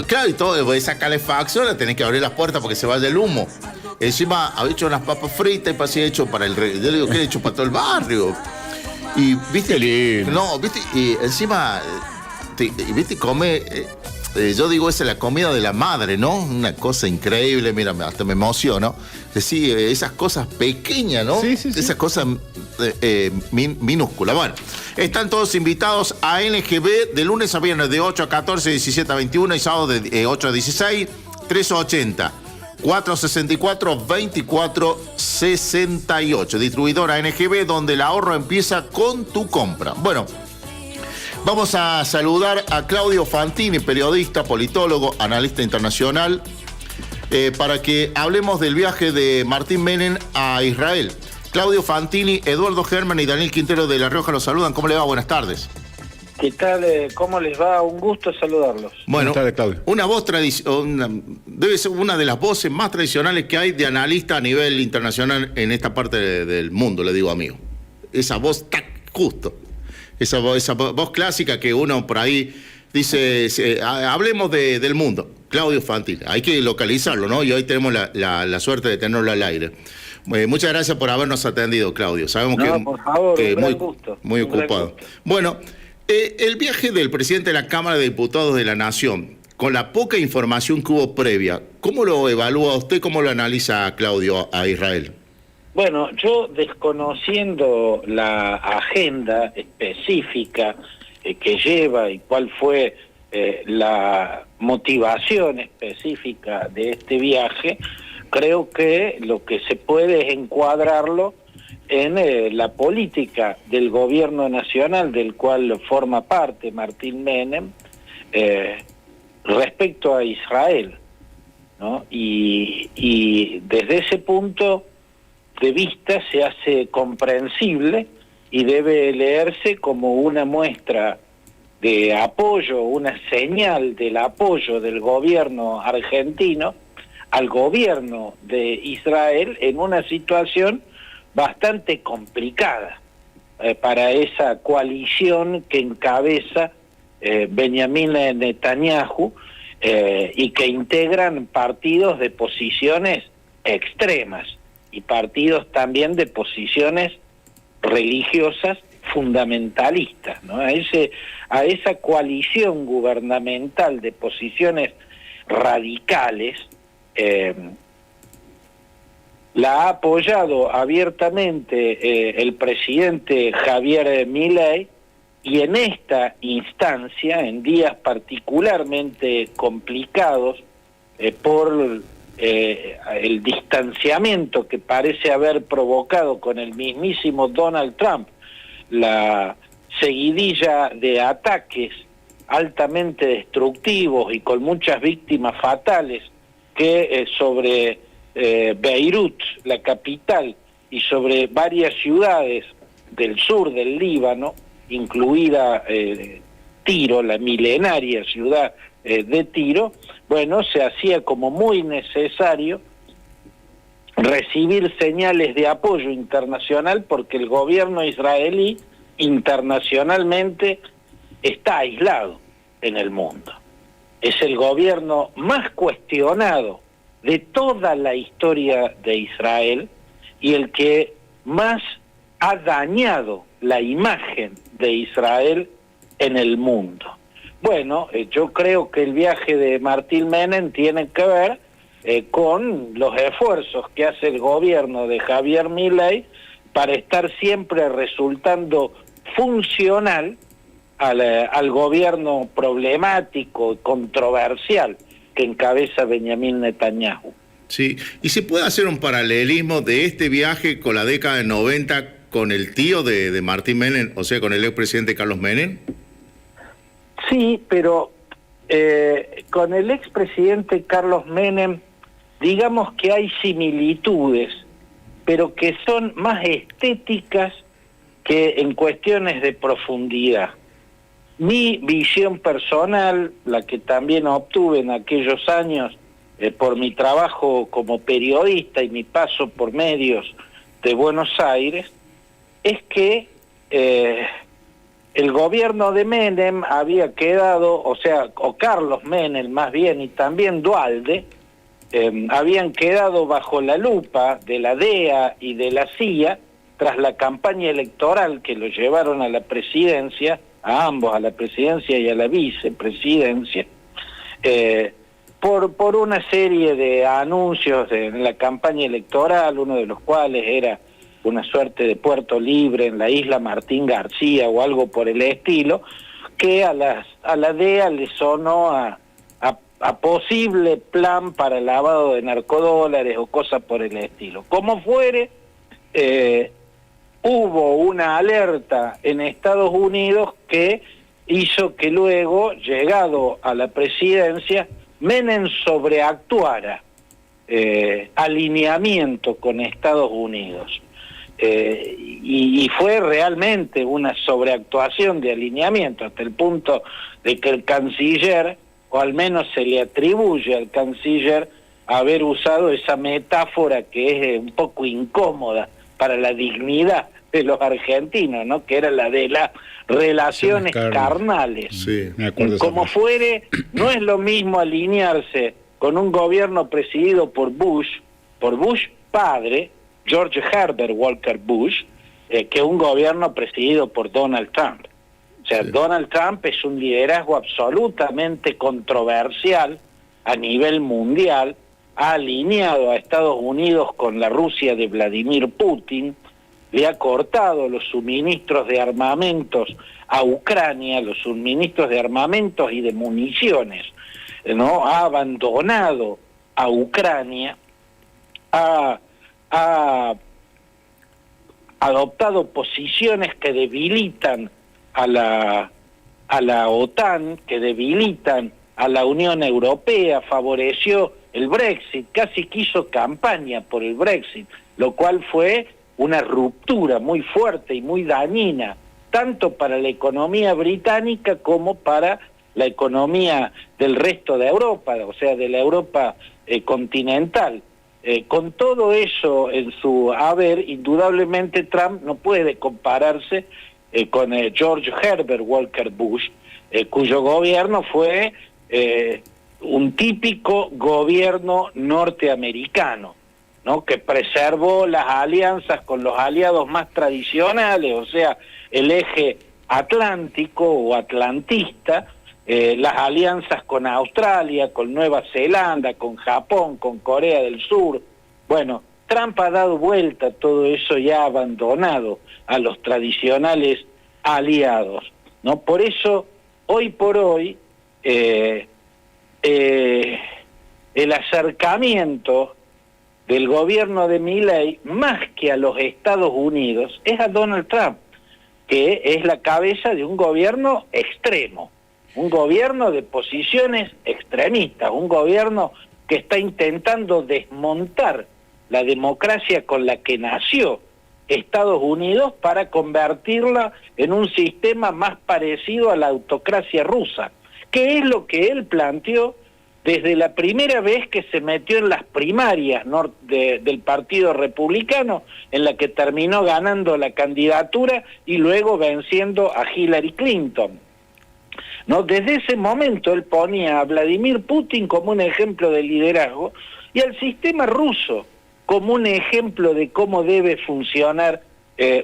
Claro, y todo, esa calefacción la tenés que abrir las puertas porque se vaya el humo. Encima había hecho unas papas fritas y pasé hecho para el rey. Yo le digo, ¿qué he hecho para todo el barrio? Y viste, no, viste, y encima, y viste, come, yo digo, esa es la comida de la madre, ¿no? Una cosa increíble, mira, hasta me emociono. Sí, esas cosas pequeñas, ¿no? Sí. Esas cosas minúsculas. Bueno, están todos invitados a NGB de lunes a viernes de 8 a 14, 17 a 21 y sábado de 8 a 16, 380. 464-2468. Distribuidora NGB, donde el ahorro empieza con tu compra. Bueno, vamos a saludar a Claudio Fantini, periodista, politólogo, analista internacional, para que hablemos del viaje de Martín Menem a Israel. Claudio Fantini, Eduardo Germán y Daniel Quintero de La Rioja los saludan. ¿Cómo le va? Buenas tardes. ¿Qué tal? ¿Cómo les va? Un gusto saludarlos. Bueno, tardes, Claudio. Una voz debe ser una de las voces más tradicionales que hay de analista a nivel internacional en esta parte del mundo, le digo amigo. Esa voz, justo. Esa voz clásica que uno por ahí dice, hablemos del mundo. Claudio Fantini, hay que localizarlo, ¿no? Y hoy tenemos la suerte de tenerlo al aire. Muchas gracias por habernos atendido, Claudio. Sabemos por favor, que un gran gusto. Muy ocupado. Bueno, el viaje del presidente de la Cámara de Diputados de la Nación, con la poca información que hubo previa, ¿cómo lo evalúa usted, cómo lo analiza Claudio a Israel? Bueno, yo desconociendo la agenda específica que lleva y cuál fue la motivación específica de este viaje, creo que lo que se puede es encuadrarlo en la política del gobierno nacional del cual forma parte Martín Menem respecto a Israel, ¿no? Y desde ese punto de vista se hace comprensible y debe leerse como una muestra de apoyo, una señal del apoyo del gobierno argentino al gobierno de Israel en una situación bastante complicada para esa coalición que encabeza Benjamín Netanyahu y que integran partidos de posiciones extremas y partidos también de posiciones religiosas fundamentalistas, ¿no? A esa coalición gubernamental de posiciones radicales la ha apoyado abiertamente el presidente Javier Milei, y en esta instancia, en días particularmente complicados por el distanciamiento que parece haber provocado con el mismísimo Donald Trump, la seguidilla de ataques altamente destructivos y con muchas víctimas fatales que sobre Beirut, la capital, y sobre varias ciudades del sur del Líbano, incluida Tiro, la milenaria ciudad de Tiro, bueno, se hacía como muy necesario recibir señales de apoyo internacional porque el gobierno israelí internacionalmente está aislado en el mundo. Es el gobierno más cuestionado de toda la historia de Israel y el que más ha dañado la imagen de Israel en el mundo. Bueno, yo creo que el viaje de Martín Menem tiene que ver con los esfuerzos que hace el gobierno de Javier Milei para estar siempre resultando funcional al gobierno problemático y controversial que encabeza Benjamín Netanyahu. Sí, y se puede hacer un paralelismo de este viaje con la década de 90 con el tío de Martín Menem, o sea, con el expresidente Carlos Menem. Sí, pero con el expresidente Carlos Menem, digamos que hay similitudes, pero que son más estéticas que en cuestiones de profundidad. Mi visión personal, la que también obtuve en aquellos años por mi trabajo como periodista y mi paso por medios de Buenos Aires, es que el gobierno de Menem había quedado, o Carlos Menem más bien, y también Duhalde, habían quedado bajo la lupa de la DEA y de la CIA tras la campaña electoral que lo llevaron a la presidencia, a ambos, a la presidencia y a la vicepresidencia, por una serie de anuncios en la campaña electoral, uno de los cuales era una suerte de puerto libre en la isla Martín García o algo por el estilo, que a la DEA le sonó a posible plan para el lavado de narcodólares o cosas por el estilo. Como fuere, hubo una alerta en Estados Unidos que hizo que luego, llegado a la presidencia, Menem sobreactuara alineamiento con Estados Unidos. Y fue realmente una sobreactuación de alineamiento, hasta el punto de que el canciller, o al menos se le atribuye al canciller, haber usado esa metáfora que es un poco incómoda para la dignidad de los argentinos, ¿no? Que era la de las relaciones carnales. Sí, me acuerdo. Como fuere, no es lo mismo alinearse con un gobierno presidido por Bush padre, George Herbert Walker Bush, que un gobierno presidido por Donald Trump. O sea, sí. Donald Trump es un liderazgo absolutamente controversial a nivel mundial, ha alineado a Estados Unidos con la Rusia de Vladimir Putin, le ha cortado los suministros de armamentos a Ucrania, los suministros de armamentos y de municiones, ¿no? Ha abandonado a Ucrania, ha adoptado posiciones que debilitan a la OTAN, que debilitan a la Unión Europea, favoreció el Brexit, casi quiso campaña por el Brexit, lo cual fue una ruptura muy fuerte y muy dañina, tanto para la economía británica como para la economía del resto de Europa, o sea, de la Europa continental. Con todo eso en su haber, indudablemente Trump no puede compararse con George Herbert Walker Bush, cuyo gobierno fue un típico gobierno norteamericano, ¿no? Que preservó las alianzas con los aliados más tradicionales, o sea, el eje atlántico o atlantista, las alianzas con Australia, con Nueva Zelanda, con Japón, con Corea del Sur. Bueno, Trump ha dado vuelta a todo eso y ha abandonado a los tradicionales aliados, ¿no? Por eso, hoy por hoy, el acercamiento del gobierno de Milei, más que a los Estados Unidos, es a Donald Trump, que es la cabeza de un gobierno extremo, un gobierno de posiciones extremistas, un gobierno que está intentando desmontar la democracia con la que nació Estados Unidos para convertirla en un sistema más parecido a la autocracia rusa, que es lo que él planteó desde la primera vez que se metió en las primarias del Partido Republicano, en la que terminó ganando la candidatura y luego venciendo a Hillary Clinton, ¿no? Desde ese momento él ponía a Vladimir Putin como un ejemplo de liderazgo y al sistema ruso como un ejemplo de cómo debe funcionar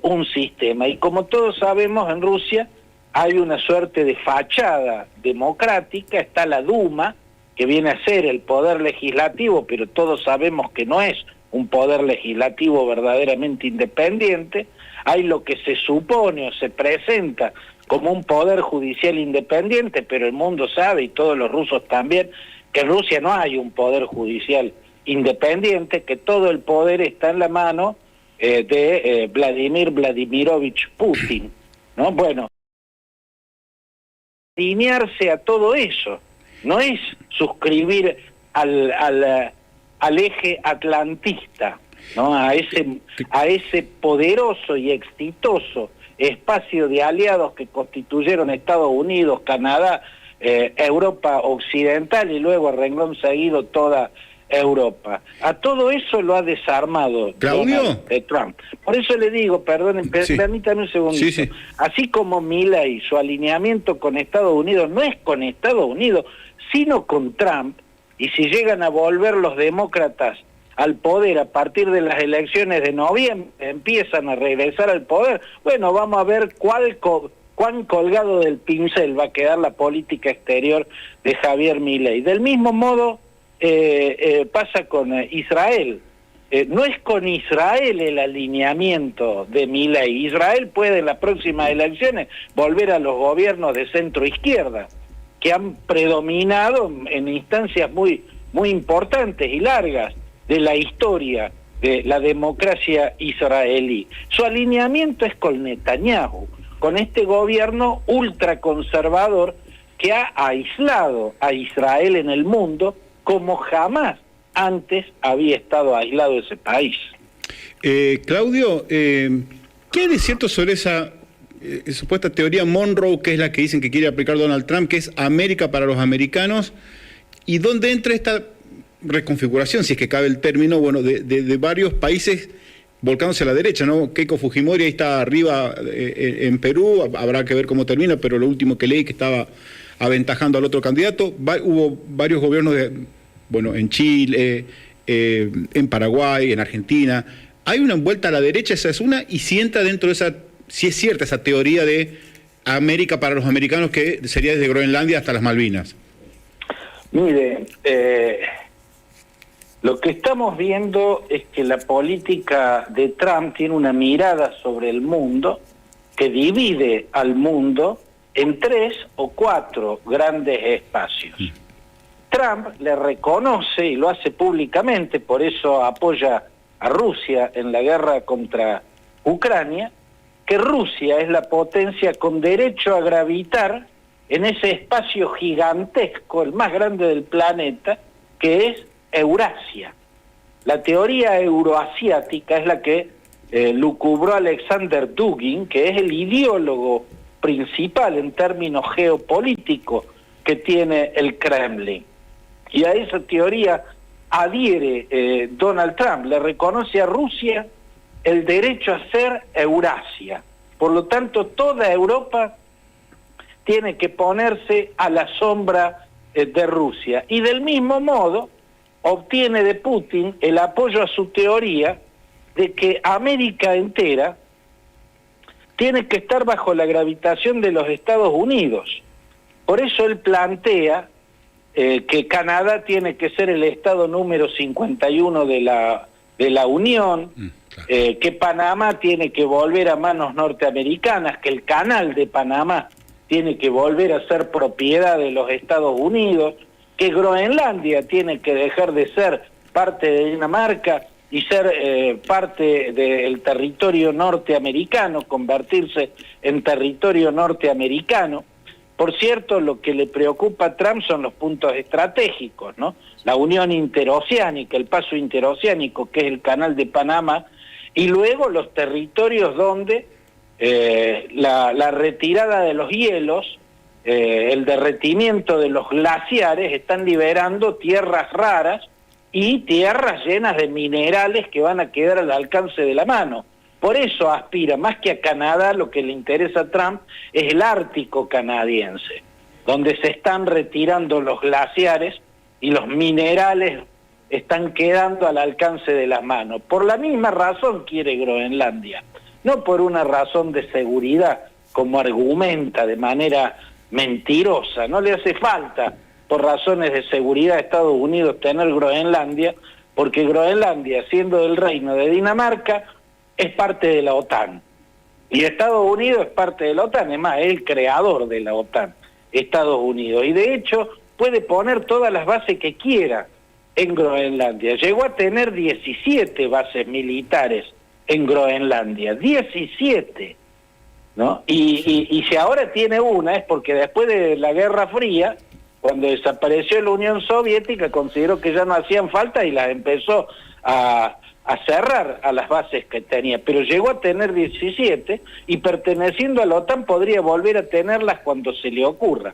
un sistema. Y como todos sabemos, en Rusia hay una suerte de fachada democrática, está la Duma, que viene a ser el poder legislativo, pero todos sabemos que no es un poder legislativo verdaderamente independiente. Hay lo que se supone o se presenta como un poder judicial independiente, pero el mundo sabe, y todos los rusos también, que en Rusia no hay un poder judicial independiente, que todo el poder está en la mano de Vladimir Vladimirovich Putin, ¿no? Bueno, alinearse a todo eso, no es suscribir al eje atlantista, ¿no? A ese poderoso y exitoso espacio de aliados que constituyeron Estados Unidos, Canadá, Europa Occidental y luego a renglón seguido toda Europa. A todo eso lo ha desarmado Trump. Por eso le digo, perdonen, permítame un segundo. Así como Milei, su alineamiento con Estados Unidos no es con Estados Unidos, sino con Trump, y si llegan a volver los demócratas al poder a partir de las elecciones de noviembre, empiezan a regresar al poder, bueno, vamos a ver cuán colgado del pincel va a quedar la política exterior de Javier Milei. Del mismo modo pasa con Israel. No es con Israel el alineamiento de Milei. Israel puede en las próximas elecciones volver a los gobiernos de centro izquierda, que han predominado en instancias muy importantes y largas de la historia de la democracia israelí. Su alineamiento es con Netanyahu, con este gobierno ultraconservador que ha aislado a Israel en el mundo como jamás antes había estado aislado ese país. Claudio, ¿qué hay de cierto sobre esa supuesta teoría Monroe, que es la que dicen que quiere aplicar Donald Trump, que es América para los americanos, y dónde entra esta reconfiguración, si es que cabe el término, bueno, de varios países volcándose a la derecha, ¿no? Keiko Fujimori ahí está arriba en Perú, habrá que ver cómo termina, pero lo último que leí que estaba aventajando al otro candidato. Hubo varios gobiernos en Chile, en Paraguay, en Argentina. Hay una vuelta a la derecha, esa es una, y si entra dentro de esa, si es cierta esa teoría de América para los americanos, que sería desde Groenlandia hasta las Malvinas. Mire, lo que estamos viendo es que la política de Trump tiene una mirada sobre el mundo que divide al mundo en 3 o 4 grandes espacios. Trump le reconoce, y lo hace públicamente, por eso apoya a Rusia en la guerra contra Ucrania, que Rusia es la potencia con derecho a gravitar en ese espacio gigantesco, el más grande del planeta, que es Eurasia. La teoría euroasiática es la que lucubró Alexander Dugin, que es el ideólogo principal en términos geopolíticos que tiene el Kremlin. Y a esa teoría adhiere Donald Trump, le reconoce a Rusia el derecho a ser Eurasia. Por lo tanto, toda Europa tiene que ponerse a la sombra de Rusia. Y del mismo modo, obtiene de Putin el apoyo a su teoría de que América entera tiene que estar bajo la gravitación de los Estados Unidos. Por eso él plantea que Canadá tiene que ser el estado número 51 de la Unión, que Panamá tiene que volver a manos norteamericanas, que el canal de Panamá tiene que volver a ser propiedad de los Estados Unidos, que Groenlandia tiene que dejar de ser parte de Dinamarca y ser parte del territorio norteamericano, convertirse en territorio norteamericano. Por cierto, lo que le preocupa a Trump son los puntos estratégicos, ¿no? La unión interoceánica, el paso interoceánico, que es el canal de Panamá, y luego los territorios donde la retirada de los hielos, el derretimiento de los glaciares están liberando tierras raras y tierras llenas de minerales que van a quedar al alcance de la mano. Por eso aspira, más que a Canadá, lo que le interesa a Trump es el Ártico canadiense, donde se están retirando los glaciares y los minerales están quedando al alcance de las manos. Por la misma razón quiere Groenlandia, no por una razón de seguridad, como argumenta de manera mentirosa. No le hace falta, por razones de seguridad, a Estados Unidos tener Groenlandia, porque Groenlandia, siendo del reino de Dinamarca, es parte de la OTAN. Y Estados Unidos es parte de la OTAN, es más, es el creador de la OTAN, Estados Unidos. Y de hecho puede poner todas las bases que quiera en Groenlandia. Llegó a tener 17 bases militares en Groenlandia, 17, ¿no? Y si ahora tiene una es porque después de la Guerra Fría, cuando desapareció la Unión Soviética, consideró que ya no hacían falta y las empezó a cerrar a las bases que tenía, pero llegó a tener 17 y perteneciendo a la OTAN podría volver a tenerlas cuando se le ocurra.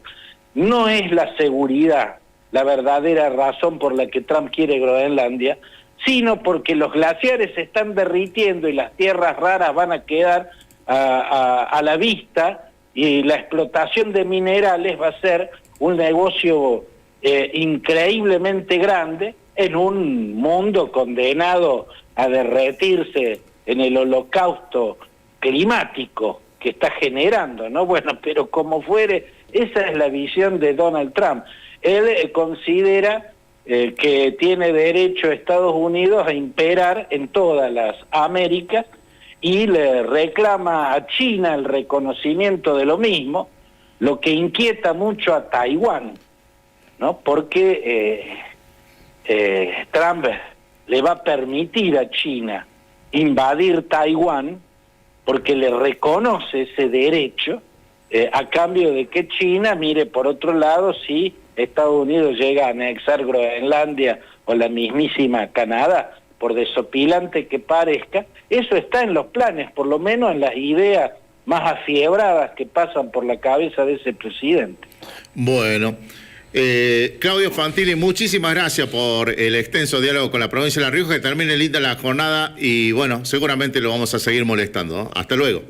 No es la seguridad la verdadera razón por la que Trump quiere Groenlandia, sino porque los glaciares se están derritiendo y las tierras raras van a quedar a la vista, y la explotación de minerales va a ser un negocio increíblemente grande en un mundo condenado a derretirse en el holocausto climático que está generando, ¿no? Bueno, pero como fuere, esa es la visión de Donald Trump. Él considera que tiene derecho Estados Unidos a imperar en todas las Américas y le reclama a China el reconocimiento de lo mismo, lo que inquieta mucho a Taiwán, ¿no? Porque Trump le va a permitir a China invadir Taiwán porque le reconoce ese derecho, a cambio de que China mire por otro lado si Estados Unidos llega a anexar Groenlandia o la mismísima Canadá, por desopilante que parezca. Eso está en los planes, por lo menos en las ideas más afiebradas que pasan por la cabeza de ese presidente. Bueno, Claudio Fantini, muchísimas gracias por el extenso diálogo con la provincia de La Rioja, que termine linda la jornada y bueno, seguramente lo vamos a seguir molestando, ¿no? Hasta luego.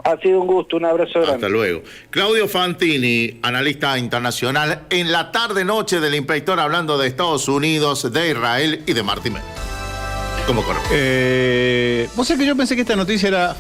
Ha sido un gusto, un abrazo grande. Hasta luego. Claudio Fantini, analista internacional, en la tarde-noche del Inspector, hablando de Estados Unidos, de Israel y de Martín. ¿Cómo corre? Vos sabés que yo pensé que esta noticia era